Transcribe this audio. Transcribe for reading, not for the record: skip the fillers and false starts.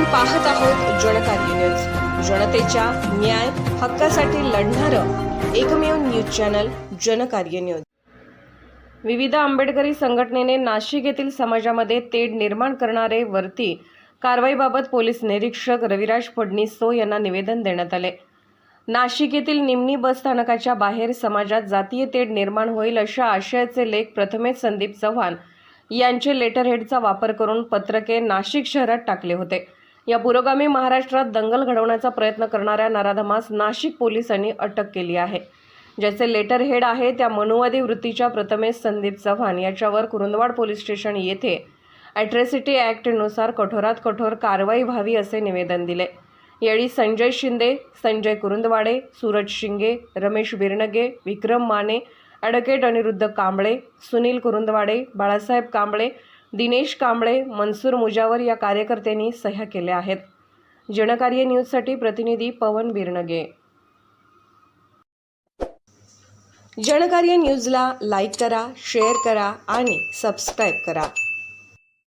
पाहत आहोत जनकार्य न्यूज, जनतेच्या न्याय हक्कासाठी लढणारं एकमेव न्यूज चॅनल जनकार्य न्यूज। विविध आंबेडकरी संघटनेने नाशिक येथील समाजामध्ये तेढ निर्माण करणारे वरती कारवाईबाबत पोलीस निरीक्षक रविराज फडणीसो यांना निवेदन देण्यात आले। नाशिक येथील निमणी बस स्थानकाच्या बाहेर समाजात जातीय तेढ निर्माण होईल अशा आशयाचे लेख प्रथमेश संदीप चव्हाण यांचे लेटरहेडचा वापर करून पत्रके नाशिक शहरात टाकले होते। या पुरोगामी महाराष्ट्रात दंगल घडवण्याचा प्रयत्न करणाऱ्या नराधमास नाशिक पोलिसांनी अटक केली आहे। ज्याचे लेटरहेड आहे त्या मनुवादी वृत्तीच्या प्रथमेश संदीप चव्हाण याच्यावर कुरुंदवाड पोलीस स्टेशन येथे ॲट्रॉसिटी ॲक्टनुसार कठोरात कठोर कारवाई व्हावी असे निवेदन दिले। यावेळी संजय शिंदे, संजय कुरुंदवाडे, सूरज शिंगे, रमेश बिरनगे, विक्रम माने, ॲडव्होकेट अनिरुद्ध कांबळे, सुनील कुरुंदवाडे, बाळासाहेब कांबळे, दिनेश कांबळे, मनसूर मुजावर या कार्यकर्त्यांनी सह्या केल्या आहेत। जनकार्य न्यूजसाठी प्रतिनिधी पवन बिरनगे। जनकार्य न्यूजला लाईक करा, शेअर करा आणि सबस्क्राईब करा।